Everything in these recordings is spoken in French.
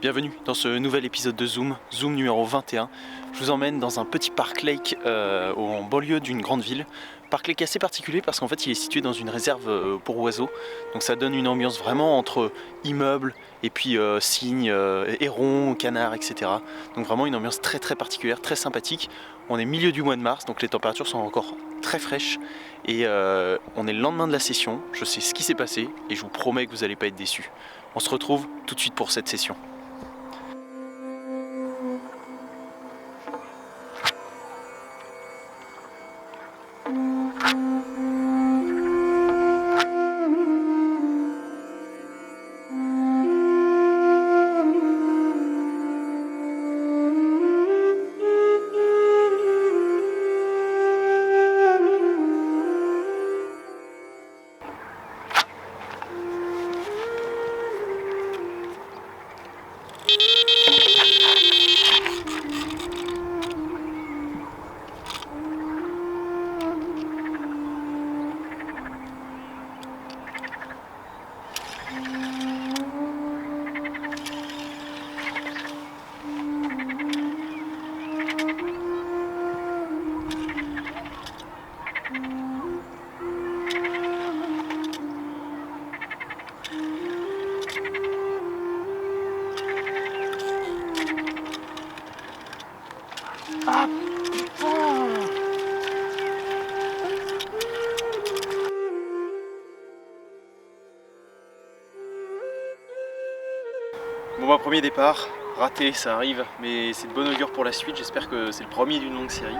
Bienvenue dans ce nouvel épisode de Zoom numéro 21. Je vous emmène dans un petit parc lake en banlieue d'une grande ville. Parc lake assez particulier parce qu'en fait il est situé dans une réserve pour oiseaux. Donc ça donne une ambiance vraiment entre immeubles et puis cygnes, hérons, canards, etc. Donc vraiment une ambiance très très particulière, très sympathique. On est milieu du mois de mars, donc les températures sont encore très fraîches. Et on est le lendemain de la session, je sais ce qui s'est passé et je vous promets que vous n'allez pas être déçus. On se retrouve tout de suite pour cette session. Ah putain! Bon bah premier départ, raté, ça arrive, mais c'est de bon augure pour la suite, j'espère que c'est le premier d'une longue série.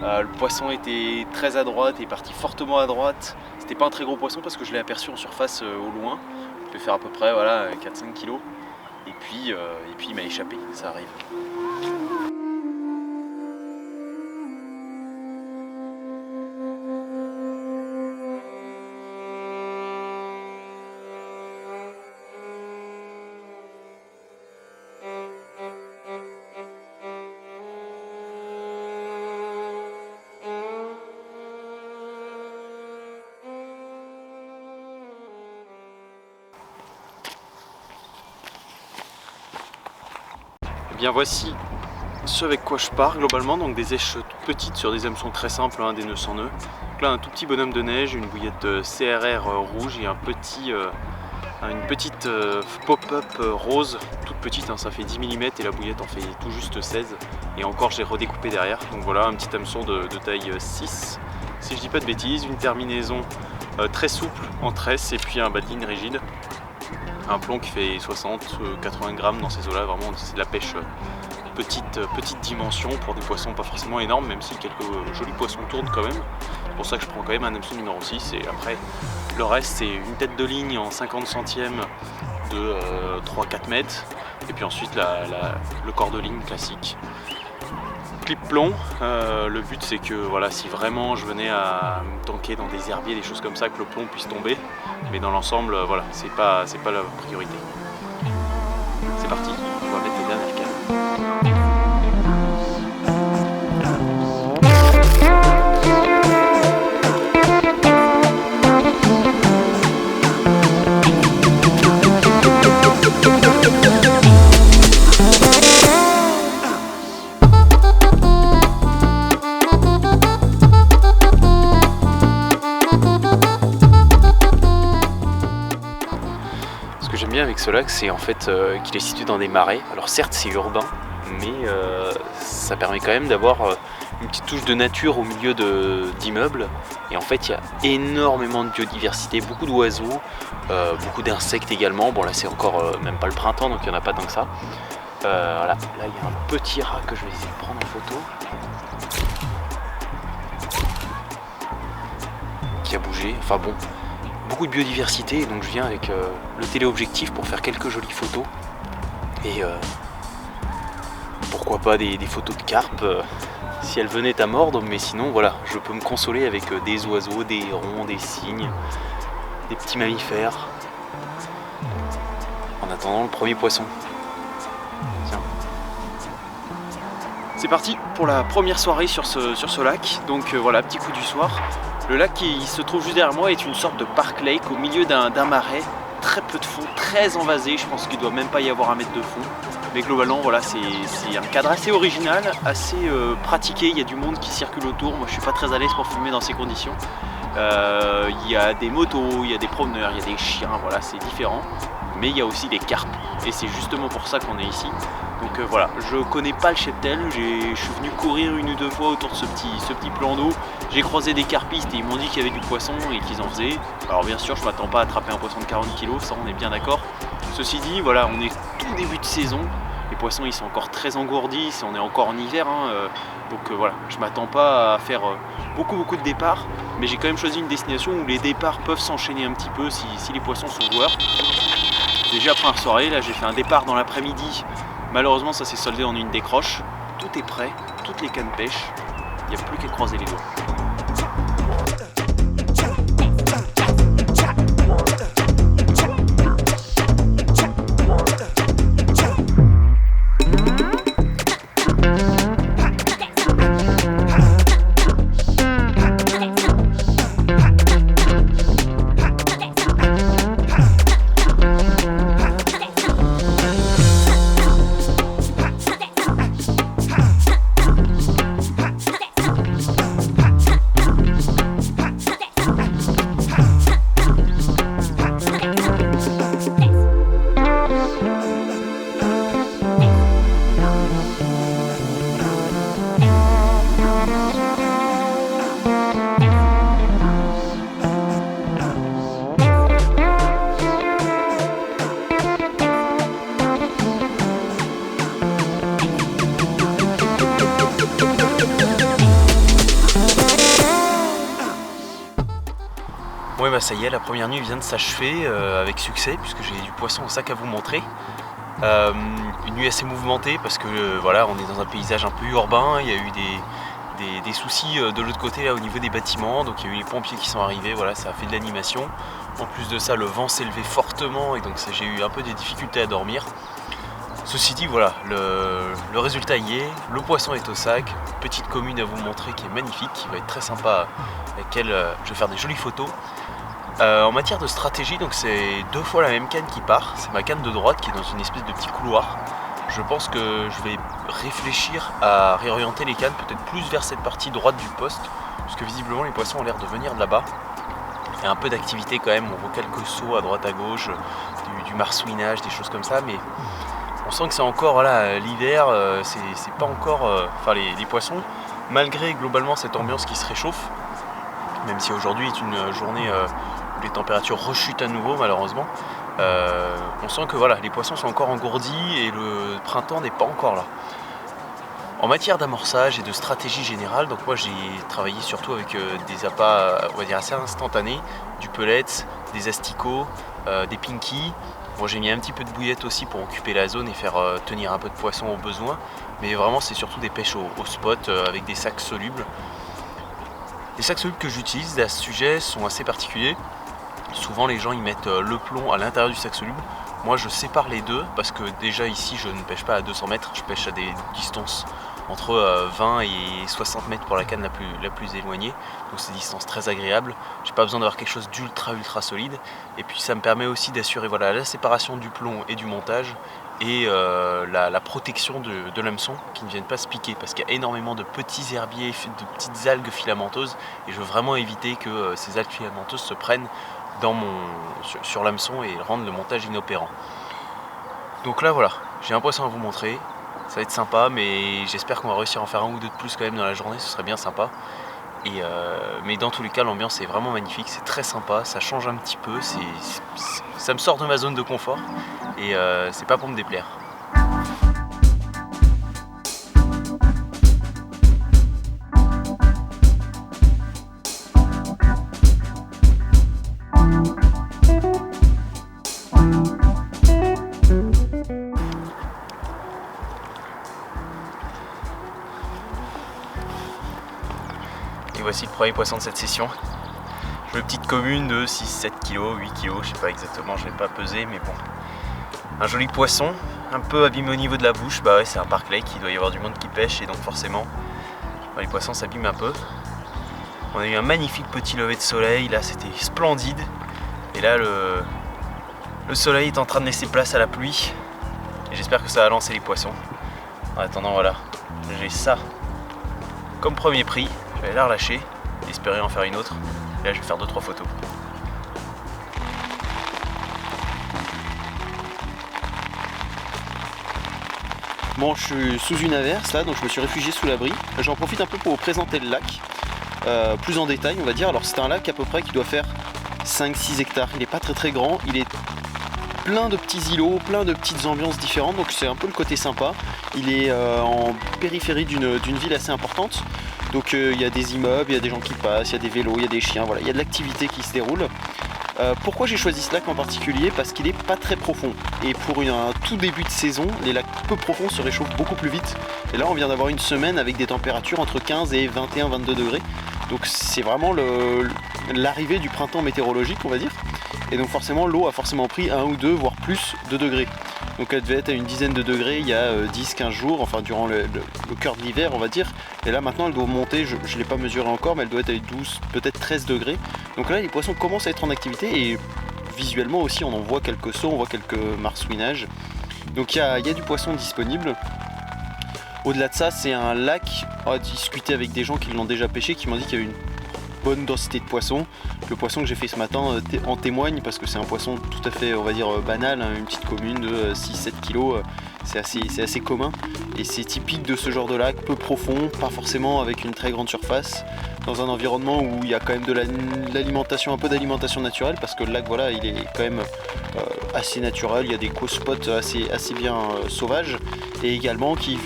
Le poisson était très à droite, est parti fortement à droite. C'était pas un très gros poisson parce que je l'ai aperçu en surface au loin. Il peut faire à peu près voilà, 4-5 kg. Et puis il m'a échappé, ça arrive. Bien voici ce avec quoi je pars globalement, donc des éches toutes petites sur des hameçons très simples, des nœuds sans nœuds. Donc là un tout petit bonhomme de neige, une bouillette de CRR rouge et une petite pop-up rose, toute petite, ça fait 10 mm et la bouillette en fait tout juste 16. Et encore j'ai redécoupé derrière, donc voilà un petit hameçon de taille 6. Si je dis pas de bêtises, une terminaison très souple en tresse et puis un bas de ligne rigide. Un plomb qui fait 60-80 grammes dans ces eaux là, vraiment c'est de la pêche petite dimension pour des poissons pas forcément énormes, même si quelques jolis poissons tournent quand même. C'est pour ça que je prends quand même un hameçon numéro 6 et après le reste c'est une tête de ligne en 50 centièmes de 3-4 mètres et puis ensuite le corps de ligne classique. Clip plomb, le but c'est que voilà, si vraiment je venais à me tanker dans des herbiers, des choses comme ça, que le plomb puisse tomber, mais dans l'ensemble voilà, c'est pas la priorité. C'est parti, on va mettre la dernière cale. Avec ce lac, c'est en fait qu'il est situé dans des marais. Alors certes c'est urbain, mais ça permet quand même d'avoir une petite touche de nature au milieu d'immeubles. Et en fait il y a énormément de biodiversité, beaucoup d'oiseaux, beaucoup d'insectes également. Bon là c'est encore même pas le printemps, donc il n'y en a pas tant que ça. Voilà. Là il y a un petit rat que je vais essayer de prendre en photo, qui a bougé, enfin bon. Beaucoup de biodiversité, donc je viens avec le téléobjectif pour faire quelques jolies photos et pourquoi pas des photos de carpes si elles venaient à mordre, mais sinon voilà, je peux me consoler avec des oiseaux, des hérons, des cygnes, des petits mammifères en attendant le premier poisson. Tiens. C'est parti pour la première soirée sur ce lac. Donc voilà, petit coup du soir. Le lac qui se trouve juste derrière moi est une sorte de park lake au milieu d'un marais. Très peu de fond, très envasé, je pense qu'il ne doit même pas y avoir un mètre de fond. Mais globalement, voilà, c'est un cadre assez original, assez pratiqué, il y a du monde qui circule autour. Moi je suis pas très à l'aise pour filmer dans ces conditions. Il y a des motos, il y a des promeneurs, il y a des chiens, voilà, c'est différent. Mais il y a aussi des carpes, et c'est justement pour ça qu'on est ici. Donc voilà, je connais pas le cheptel, je suis venu courir une ou deux fois autour de ce petit plan d'eau. J'ai croisé des carpistes et ils m'ont dit qu'il y avait du poisson et qu'ils en faisaient. Alors bien sûr, je m'attends pas à attraper un poisson de 40 kg, ça on est bien d'accord. Ceci dit, voilà, on est tout début de saison. Les poissons ils sont encore très engourdis, on est encore en hiver. Donc voilà, je m'attends pas à faire beaucoup de départs. Mais j'ai quand même choisi une destination où les départs peuvent s'enchaîner un petit peu si les poissons sont joueurs. Déjà première soirée, là j'ai fait un départ dans l'après-midi. Malheureusement ça s'est soldé en une décroche. Tout est prêt, toutes les cannes pêche. Il n'y a plus qu'à croiser les doigts. Ouais bah ça y est, la première nuit vient de s'achever avec succès puisque j'ai du poisson au sac à vous montrer. Une nuit assez mouvementée parce que voilà, on est dans un paysage un peu urbain, il y a eu des soucis de l'autre côté là au niveau des bâtiments, donc il y a eu les pompiers qui sont arrivés, voilà, ça a fait de l'animation. En plus de ça, le vent s'est levé fortement et donc j'ai eu un peu des difficultés à dormir. Ceci dit, voilà, le résultat y est, le poisson est au sac, petite commune à vous montrer qui est magnifique, qui va être très sympa, avec laquelle je vais faire des jolies photos. En matière de stratégie, donc c'est 2 fois la même canne qui part, c'est ma canne de droite qui est dans une espèce de petit couloir. Je pense que je vais réfléchir à réorienter les cannes peut-être plus vers cette partie droite du poste, parce que visiblement les poissons ont l'air de venir de là-bas. Il y a un peu d'activité quand même, on voit quelques sauts à droite à gauche, du marsouinage, des choses comme ça, mais on sent que c'est encore voilà, l'hiver, c'est pas encore. Enfin, les poissons, malgré globalement cette ambiance qui se réchauffe, même si aujourd'hui est une journée où les températures rechutent à nouveau, malheureusement, on sent que voilà, les poissons sont encore engourdis et le printemps n'est pas encore là. En matière d'amorçage et de stratégie générale, donc moi j'ai travaillé surtout avec des appâts, on va dire assez instantanés, du pellet, des asticots, des pinkies. Bon, j'ai mis un petit peu de bouillette aussi pour occuper la zone et faire tenir un peu de poisson au besoin, mais vraiment c'est surtout des pêches au spot avec des sacs solubles. Les sacs solubles que j'utilise à ce sujet sont assez particuliers. Souvent les gens ils mettent le plomb à l'intérieur du sac soluble. Moi je sépare les deux parce que déjà ici je ne pêche pas à 200 mètres, je pêche à des distances entre 20 et 60 mètres pour la canne la plus éloignée, donc c'est des distances très agréables. J'ai pas besoin d'avoir quelque chose d'ultra solide, et puis ça me permet aussi d'assurer voilà, la séparation du plomb et du montage et la protection de l'hameçon qui ne viennent pas se piquer, parce qu'il y a énormément de petits herbiers, de petites algues filamenteuses, et je veux vraiment éviter que ces algues filamenteuses se prennent sur l'hameçon et rendent le montage inopérant. Donc là voilà, j'ai un poisson à vous montrer. Ça va être sympa, mais j'espère qu'on va réussir à en faire un ou deux de plus quand même dans la journée, ce serait bien sympa. Mais dans tous les cas, l'ambiance est vraiment magnifique, c'est très sympa, ça change un petit peu, ça me sort de ma zone de confort et c'est pas pour me déplaire. Et voici le premier poisson de cette session. Une petite commune de 6-7 kg, 8 kg, je sais pas exactement, je vais pas peser, mais bon. Un joli poisson, un peu abîmé au niveau de la bouche. Bah ouais, c'est un parc lake, il doit y avoir du monde qui pêche et donc forcément les poissons s'abîment un peu. On a eu un magnifique petit lever de soleil, là c'était splendide. Et là le soleil est en train de laisser place à la pluie. Et j'espère que ça va lancer les poissons. En attendant, voilà, j'ai ça comme premier prix. Je vais la relâcher, espérer en faire une autre. Et là je vais faire 2-3 photos. Bon, je suis sous une averse là, donc je me suis réfugié sous l'abri. J'en profite un peu pour vous présenter le lac, plus en détail on va dire. Alors c'est un lac à peu près qui doit faire 5-6 hectares. Il n'est pas très grand, il est plein de petits îlots, plein de petites ambiances différentes, donc c'est un peu le côté sympa. Il est en périphérie d'une ville assez importante, donc il y a des immeubles, il y a des gens qui passent, il y a des vélos, il y a des chiens, voilà, il y a de l'activité qui se déroule. Pourquoi j'ai choisi ce lac en particulier? Parce qu'il n'est pas très profond. Et pour un tout début de saison, les lacs peu profonds se réchauffent beaucoup plus vite. Et là, on vient d'avoir une semaine avec des températures entre 15 et 21-22 degrés. Donc c'est vraiment l'arrivée du printemps météorologique, on va dire. Et donc forcément, l'eau a forcément pris 1 ou 2, voire plus de degrés. Donc elle devait être à une dizaine de degrés il y a 10-15 jours, enfin durant le cœur de l'hiver on va dire. Et là maintenant elle doit monter, je ne l'ai pas mesuré encore, mais elle doit être à 12, peut-être 13 degrés. Donc là les poissons commencent à être en activité et visuellement aussi on en voit quelques sauts, on voit quelques marsouinages. Donc il y a du poisson disponible. Au-delà de ça, c'est un lac, on a discuté avec des gens qui l'ont déjà pêché, qui m'ont dit qu'il y avait une bonne densité de poissons. Le poisson que j'ai fait ce matin en témoigne parce que c'est un poisson tout à fait, on va dire, banal, hein, une petite commune de 6-7 kg, c'est assez commun et c'est typique de ce genre de lac, peu profond, pas forcément avec une très grande surface, dans un environnement où il y a quand même de l'alimentation, un peu d'alimentation naturelle parce que le lac, voilà, il est quand même assez naturel, il y a des co-spots assez bien sauvages et également qui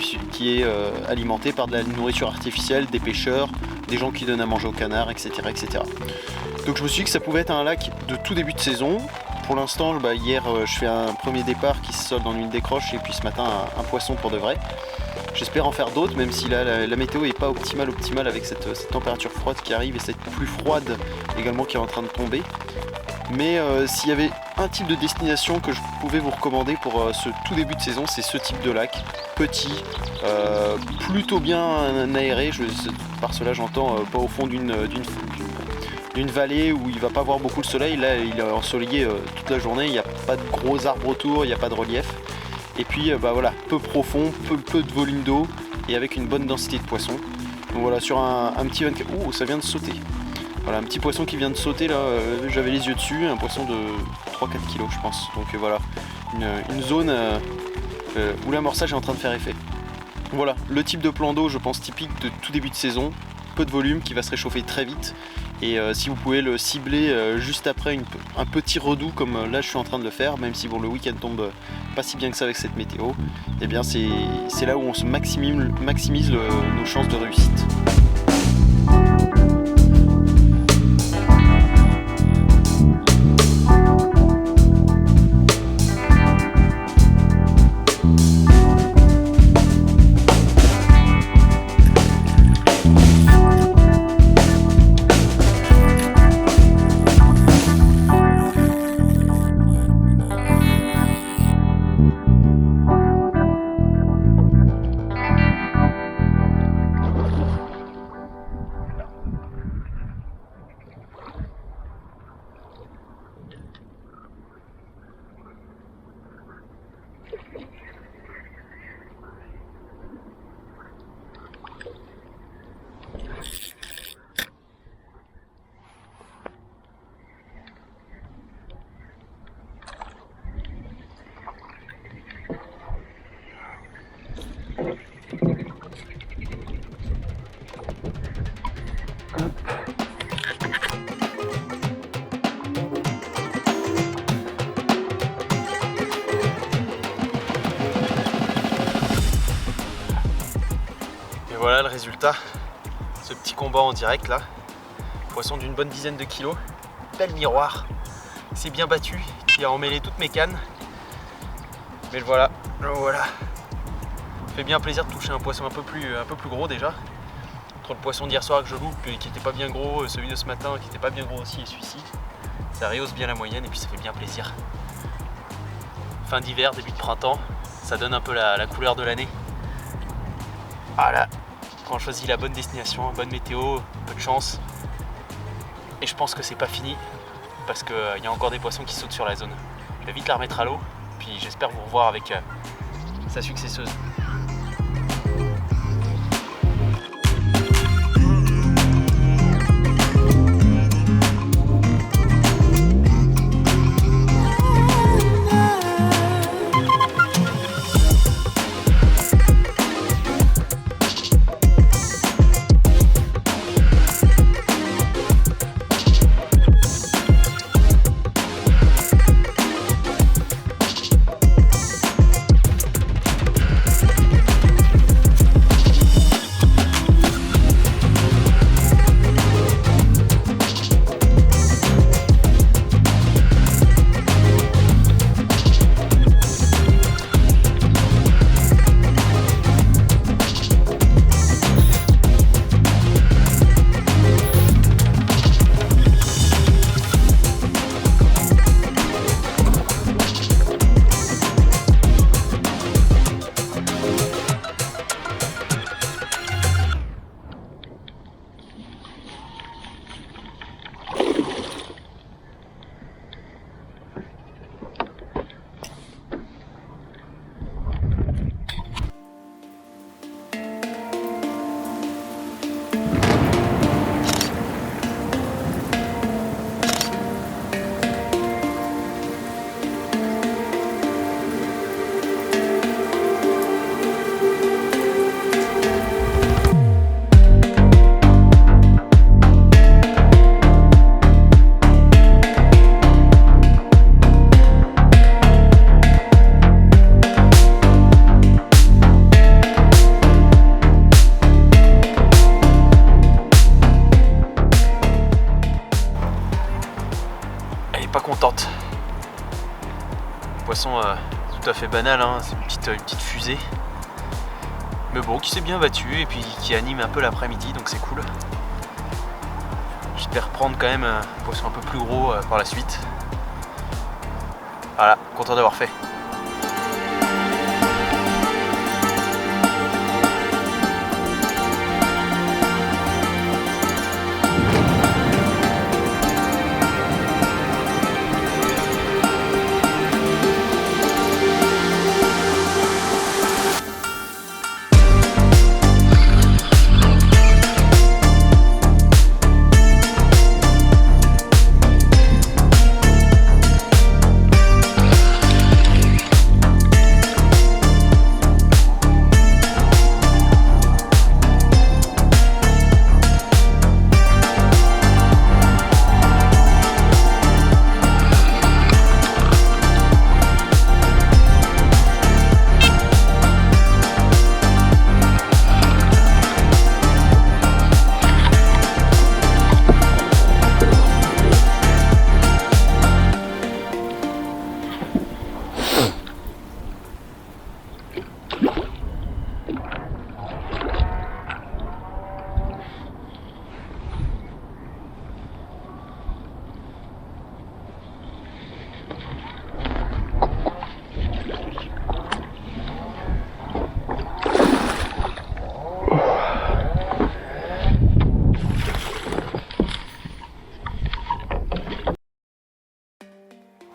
est alimenté par de la nourriture artificielle, des pêcheurs, des gens qui donnent à manger aux canards, etc., etc. Donc je me suis dit que ça pouvait être un lac de tout début de saison. Pour l'instant, hier je fais un premier départ qui se solde en une décroche et puis ce matin un poisson pour de vrai. J'espère en faire d'autres, même si là la météo n'est pas optimale avec cette température froide qui arrive et cette pluie froide également qui est en train de tomber. Mais s'il y avait un type de destination que je pouvais vous recommander pour ce tout début de saison, c'est ce type de lac, petit, plutôt bien aéré. Par cela j'entends pas au fond d'une vallée où il va pas voir beaucoup le soleil. Là il est ensoleillé toute la journée, il n'y a pas de gros arbres autour, il n'y a pas de relief. Et puis voilà, peu profond, peu de volume d'eau et avec une bonne densité de poissons. Donc voilà, sur un petit 24... Ouh, ça vient de sauter. Voilà, un petit poisson qui vient de sauter là, j'avais les yeux dessus, un poisson de 3-4 kg je pense. Donc voilà, une zone où l'amorçage est en train de faire effet. Voilà, le type de plan d'eau je pense typique de tout début de saison, peu de volume qui va se réchauffer très vite. Et si vous pouvez le cibler juste après un petit redout comme là je suis en train de le faire, même si bon, le week-end tombe pas si bien que ça avec cette météo, et bien c'est là où on se maximise nos chances de réussite. Voilà le résultat, ce petit combat en direct là, poisson d'une bonne dizaine de kilos, bel miroir, c'est bien battu, qui a emmêlé toutes mes cannes, mais voilà, ça fait bien plaisir de toucher un poisson un peu plus gros déjà, entre le poisson d'hier soir que je loupe qui n'était pas bien gros, celui de ce matin qui n'était pas bien gros aussi et celui-ci, ça rehausse bien la moyenne et puis ça fait bien plaisir. fin d'hiver, début de printemps. Ça donne un peu la couleur de l'année. Voilà, quand on choisit la bonne destination, bonne météo, un peu de chance. Et je pense que c'est pas fini parce qu'il y a encore des poissons qui sautent sur la zone. Je vais vite la remettre à l'eau, puis j'espère vous revoir avec sa successeuse. Pas contente. Poisson tout à fait banal, hein, c'est une petite fusée. Mais bon, qui s'est bien battu et puis qui anime un peu l'après-midi, donc c'est cool. J'espère prendre quand même un poisson un peu plus gros par la suite. Voilà, content d'avoir fait.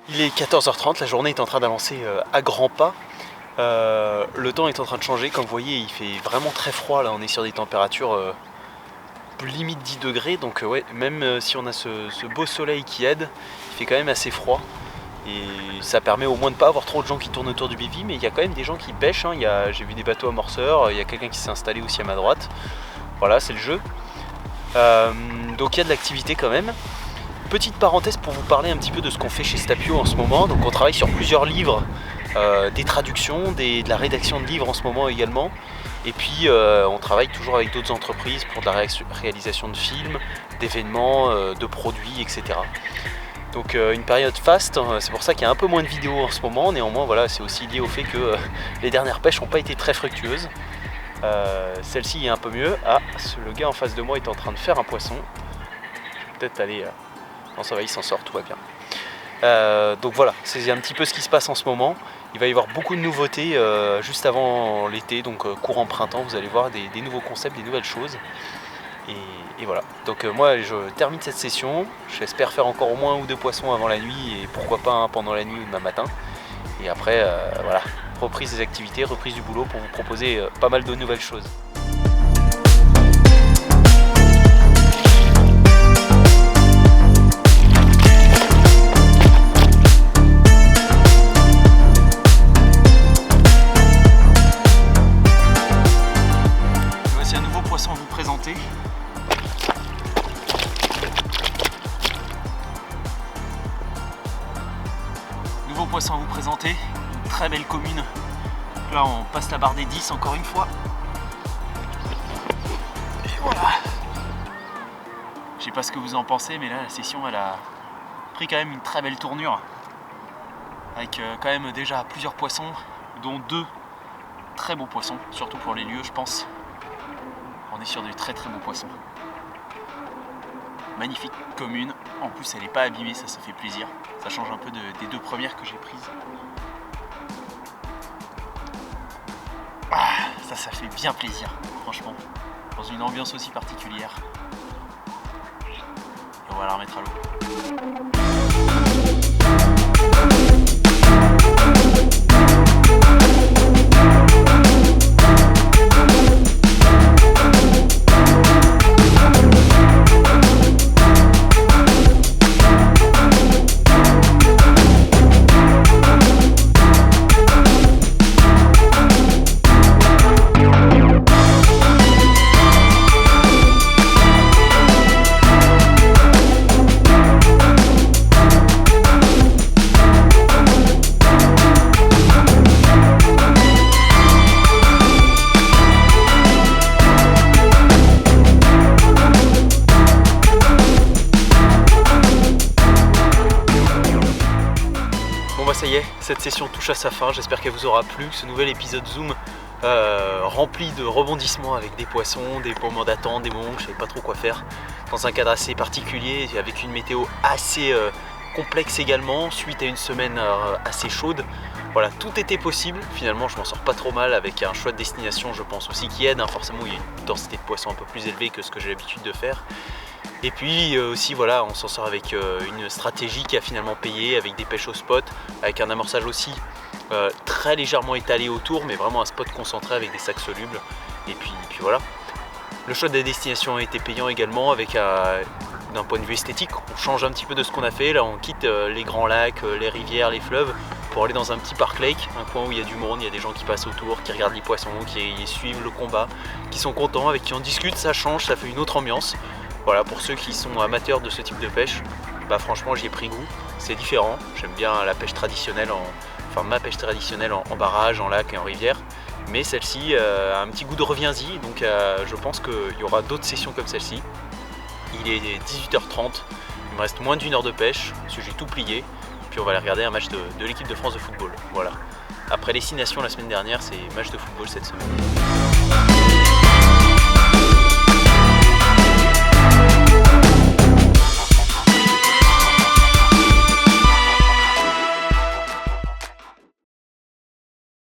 Il est 14h30, la journée est en train d'avancer à grands pas. Le temps est en train de changer, comme vous voyez il fait vraiment très froid, là on est sur des températures limite 10 degrés, donc ouais, même si on a ce beau soleil qui aide, il fait quand même assez froid. Et ça permet au moins de ne pas avoir trop de gens qui tournent autour du bivy, mais il y a quand même des gens qui pêchent, hein. J'ai vu des bateaux amorceurs, il y a quelqu'un qui s'est installé aussi à ma droite. Voilà, c'est le jeu. Donc il y a de l'activité quand même. Petite parenthèse pour vous parler un petit peu de ce qu'on fait chez Stapio en ce moment. Donc on travaille sur plusieurs livres, des traductions, de la rédaction de livres en ce moment également. Et puis on travaille toujours avec d'autres entreprises pour de la réalisation de films, d'événements, de produits, etc. Donc une période faste, c'est pour ça qu'il y a un peu moins de vidéos en ce moment. Néanmoins voilà, c'est aussi lié au fait que les dernières pêches n'ont pas été très fructueuses. Celle-ci est un peu mieux. Ah, le gars en face de moi est en train de faire un poisson. Je vais peut-être aller... Non, ça va, il s'en sort, tout va bien. Donc voilà, c'est un petit peu ce qui se passe en ce moment. Il va y avoir beaucoup de nouveautés juste avant l'été, donc courant printemps, vous allez voir des nouveaux concepts, des nouvelles choses. Et voilà, donc moi je termine cette session, j'espère faire encore au moins 1 ou 2 poissons avant la nuit et pourquoi pas pendant la nuit ou demain matin. Et après, voilà, reprise des activités, reprise du boulot pour vous proposer pas mal de nouvelles choses. Voici un nouveau poisson à vous présenter. Poisson à vous présenter, une très belle commune. Là on passe la barre des 10 encore une fois. Et voilà. Je sais pas ce que vous en pensez, mais là la session elle a pris quand même une très belle tournure. Avec quand même déjà plusieurs poissons, dont 2 très beaux poissons, surtout pour les lieux je pense. On est sur des très beaux poissons. Magnifique commune, en plus elle n'est pas abîmée, ça fait plaisir. Ça change un peu des 2 premières que j'ai prises. Ah, ça fait bien plaisir, franchement. Dans une ambiance aussi particulière. Et on va la remettre à l'eau. Ça y est, cette session touche à sa fin, j'espère qu'elle vous aura plu. Ce nouvel épisode Zoom rempli de rebondissements avec des poissons, des moments d'attente, des moments où je ne savais pas trop quoi faire, dans un cadre assez particulier, avec une météo assez complexe également, suite à une semaine assez chaude. Voilà, tout était possible, finalement je m'en sors pas trop mal avec un choix de destination je pense aussi qui aide, forcément il y a une densité de poissons un peu plus élevée que ce que j'ai l'habitude de faire. Et puis aussi voilà, on s'en sort avec une stratégie qui a finalement payé, avec des pêches au spot, avec un amorçage aussi très légèrement étalé autour, mais vraiment un spot concentré avec des sacs solubles. Et puis voilà. Le choix des destinations a été payant également, avec d'un point de vue esthétique, on change un petit peu de ce qu'on a fait. Là on quitte les grands lacs, les rivières, les fleuves, pour aller dans un petit park lake, un coin où il y a du monde, il y a des gens qui passent autour, qui regardent les poissons, qui suivent le combat, qui sont contents, avec qui on discute, ça change, ça fait une autre ambiance. Voilà, pour ceux qui sont amateurs de ce type de pêche, franchement j'y ai pris goût, c'est différent. J'aime bien la pêche traditionnelle, ma pêche traditionnelle en barrage, en lac et en rivière. Mais celle-ci a un petit goût de reviens-y, donc je pense qu'il y aura d'autres sessions comme celle-ci. Il est 18h30, il me reste moins d'1 heure de pêche, parce que j'ai tout plié. Puis on va aller regarder un match de l'équipe de France de football. Voilà. Après les 6 nations la semaine dernière, c'est match de football cette semaine.